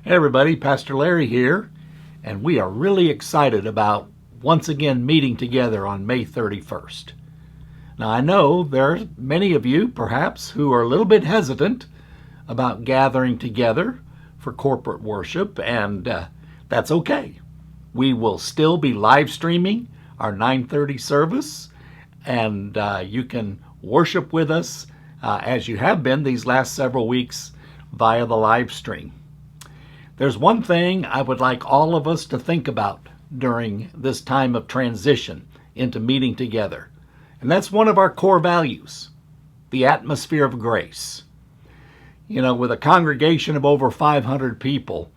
Hey everybody, Pastor Larry here, and we are really excited about once again meeting together on May 31st. Now I know there are many of you perhaps who are a little bit hesitant about gathering together for corporate worship, and that's okay. We will still be live streaming our 9:30 service, and you can worship with us as you have been these last several weeks via the live stream. There's one thing I would like all of us to think about during this time of transition into meeting together, and that's one of our core values, the atmosphere of grace. You know, with a congregation of over 500 people,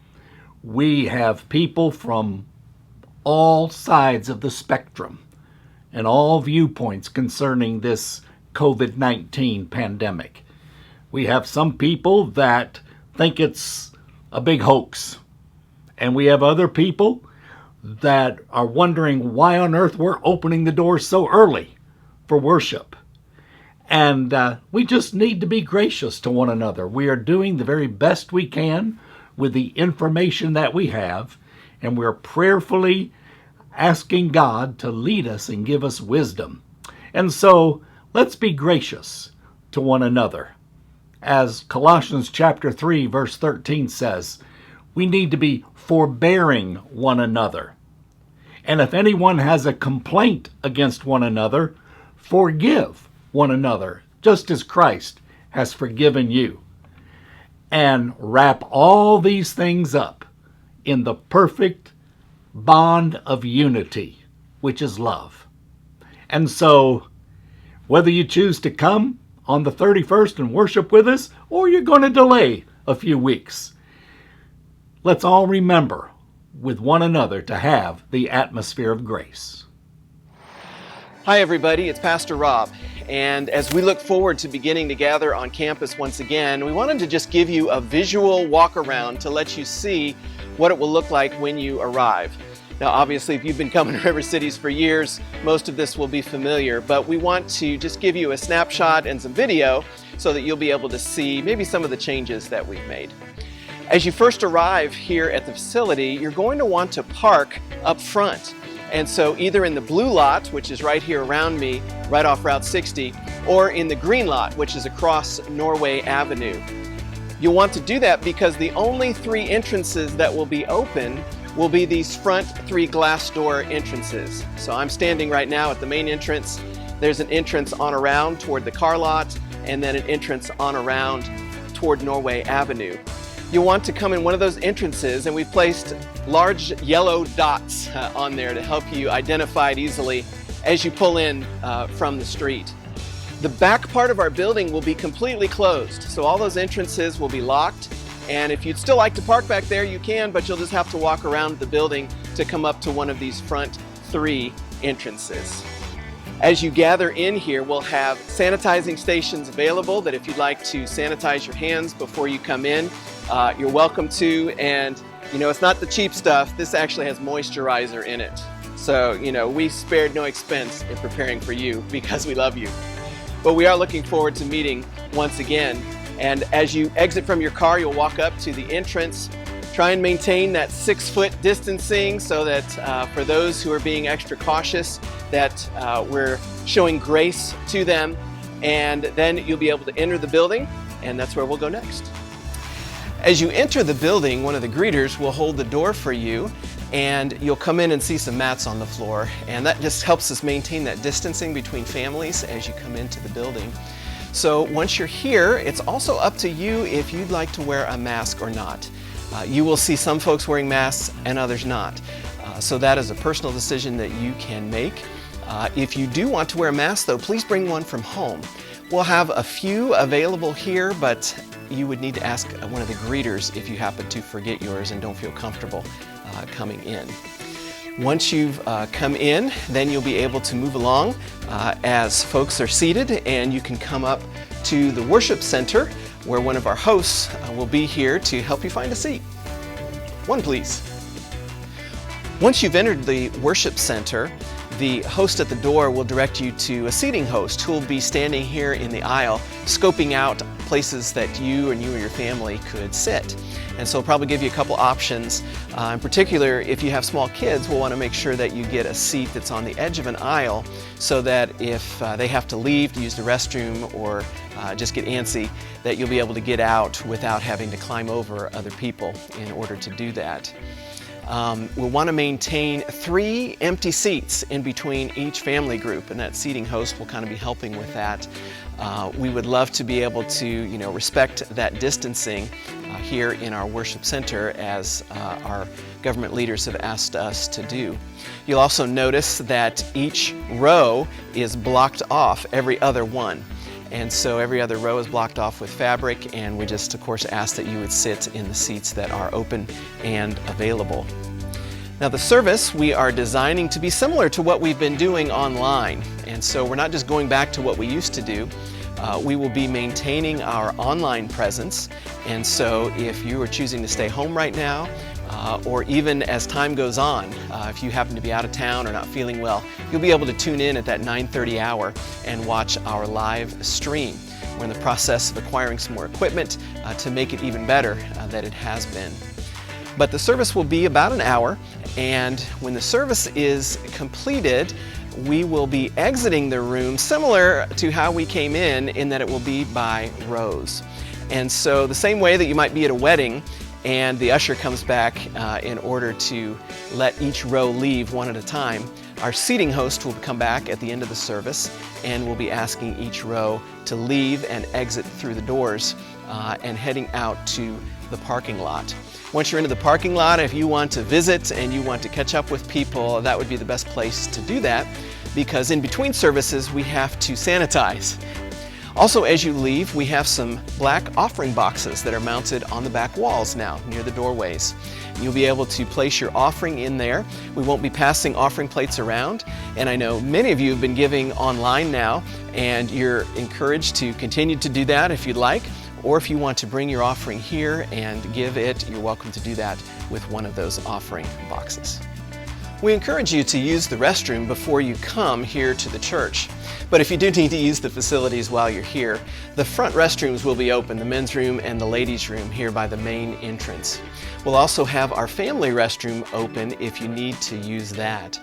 we have people from all sides of the spectrum and all viewpoints concerning this COVID-19 pandemic. We have some people that think it's a big hoax. And we have other people that are wondering why on earth we're opening the doors so early for worship. And we just need to be gracious to one another. We are doing the very best we can with the information that we have, and we're prayerfully asking God to lead us and give us wisdom. And so let's be gracious to one another. As Colossians chapter 3, verse 13 says, we need to be forbearing one another. And if anyone has a complaint against one another, forgive one another, just as Christ has forgiven you. And wrap all these things up in the perfect bond of unity, which is love. And so, whether you choose to come on the 31st and worship with us, or you're going to delay a few weeks, let's all remember with one another to have the atmosphere of grace. Hi everybody, it's Pastor Rob, and as we look forward to beginning to gather on campus once again, we wanted to just give you a visual walk around to let you see what it will look like when you arrive. Now obviously if you've been coming to River Cities for years, most of this will be familiar, but we want to just give you a snapshot and some video so that you'll be able to see maybe some of the changes that we've made. As you first arrive here at the facility, you're going to want to park up front. And so either in the blue lot, which is right here around me, right off Route 60, or in the green lot, which is across Norway Avenue. You'll want to do that because the only three entrances that will be open will be these front three glass door entrances. So I'm standing right now at the main entrance. There's an entrance on around toward the car lot, and then an entrance on around toward Norway Avenue. You'll want to come in one of those entrances, and we've placed large yellow dots on there to help you identify it easily as you pull in from the street. The back part of our building will be completely closed, so all those entrances will be locked. And if you'd still like to park back there, you can, but you'll just have to walk around the building to come up to one of these front three entrances. As you gather in here, we'll have sanitizing stations available that if you'd like to sanitize your hands before you come in, you're welcome to. And you know, it's not the cheap stuff. This actually has moisturizer in it. So, you know, we spared no expense in preparing for you because we love you. But we are looking forward to meeting once again. And as you exit from your car, you'll walk up to the entrance. Try and maintain that 6-foot distancing so that for those who are being extra cautious, that we're showing grace to them. And then you'll be able to enter the building, and that's where we'll go next. As you enter the building, one of the greeters will hold the door for you, and you'll come in and see some mats on the floor. And that just helps us maintain that distancing between families as you come into the building. So once you're here, it's also up to you if you'd like to wear a mask or not. You will see some folks wearing masks and others not. So that is a personal decision that you can make. If you do want to wear a mask though, please bring one from home. We'll have a few available here, but you would need to ask one of the greeters if you happen to forget yours and don't feel comfortable coming in. Once you've come in, then you'll be able to move along as folks are seated, and you can come up to the worship center where one of our hosts will be here to help you find a seat. One, please. Once you've entered the worship center, the host at the door will direct you to a seating host who will be standing here in the aisle, scoping out places that you and your family could sit. And so we'll probably give you a couple options. In particular, if you have small kids, we'll want to make sure that you get a seat that's on the edge of an aisle so that if they have to leave to use the restroom or just get antsy, that you'll be able to get out without having to climb over other people in order to do that. We'll want to maintain 3 empty seats in between each family group, and that seating host will kind of be helping with that. We would love to be able to, respect that distancing here in our worship center as our government leaders have asked us to do. You'll also notice that each row is blocked off every other one. And so every other row is blocked off with fabric, and we just, of course, ask that you would sit in the seats that are open and available. Now, the service we are designing to be similar to what we've been doing online. And so we're not just going back to what we used to do. We will be maintaining our online presence. And so if you are choosing to stay home right now, or even as time goes on, if you happen to be out of town or not feeling well, you'll be able to tune in at that 9:30 hour and watch our live stream. We're in the process of acquiring some more equipment to make it even better than it has been. But the service will be about an hour, and when the service is completed, we will be exiting the room similar to how we came in that it will be by rows. And so the same way that you might be at a wedding and the usher comes back in order to let each row leave one at a time, our seating host will come back at the end of the service and will be asking each row to leave and exit through the doors and heading out to the parking lot. Once you're into the parking lot, if you want to visit and you want to catch up with people, that would be the best place to do that, because in between services we have to sanitize. Also, as you leave, we have some black offering boxes that are mounted on the back walls now near the doorways. You'll be able to place your offering in there. We won't be passing offering plates around, and I know many of you have been giving online now, and you're encouraged to continue to do that if you'd like, or if you want to bring your offering here and give it, you're welcome to do that with one of those offering boxes. We encourage you to use the restroom before you come here to the church. But if you do need to use the facilities while you're here, the front restrooms will be open, the men's room and the ladies' room here by the main entrance. We'll also have our family restroom open if you need to use that.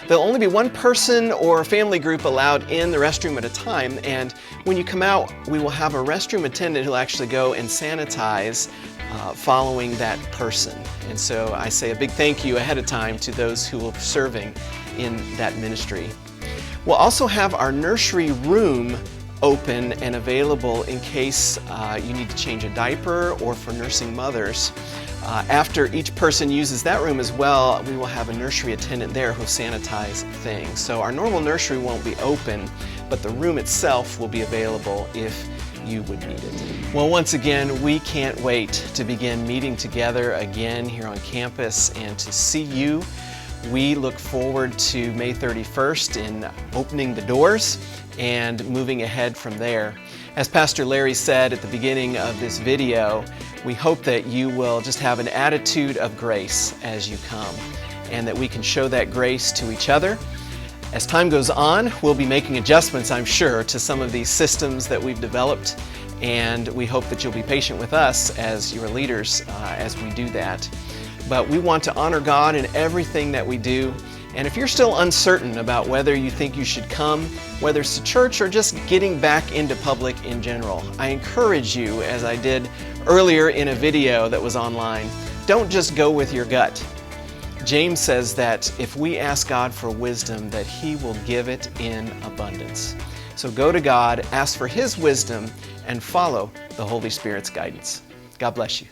There'll only be one person or family group allowed in the restroom at a time, and when you come out, we will have a restroom attendant who'll actually go and sanitize following that person. And so I say a big thank you ahead of time to those who will be serving in that ministry. We'll also have our nursery room open and available in case you need to change a diaper or for nursing mothers. After each person uses that room as well, we will have a nursery attendant there who'll sanitize things. So our normal nursery won't be open, but the room itself will be available if you would need it. Well, once again, we can't wait to begin meeting together again here on campus and to see you. We look forward to May 31st in opening the doors and moving ahead from there. As Pastor Larry said at the beginning of this video, we hope that you will just have an attitude of grace as you come, and that we can show that grace to each other. As time goes on, we'll be making adjustments, I'm sure, to some of these systems that we've developed, and we hope that you'll be patient with us as your leaders as we do that. But we want to honor God in everything that we do. And if you're still uncertain about whether you think you should come, whether it's to church or just getting back into public in general, I encourage you, as I did earlier in a video that was online, don't just go with your gut. James says that if we ask God for wisdom, that He will give it in abundance. So go to God, ask for His wisdom, and follow the Holy Spirit's guidance. God bless you.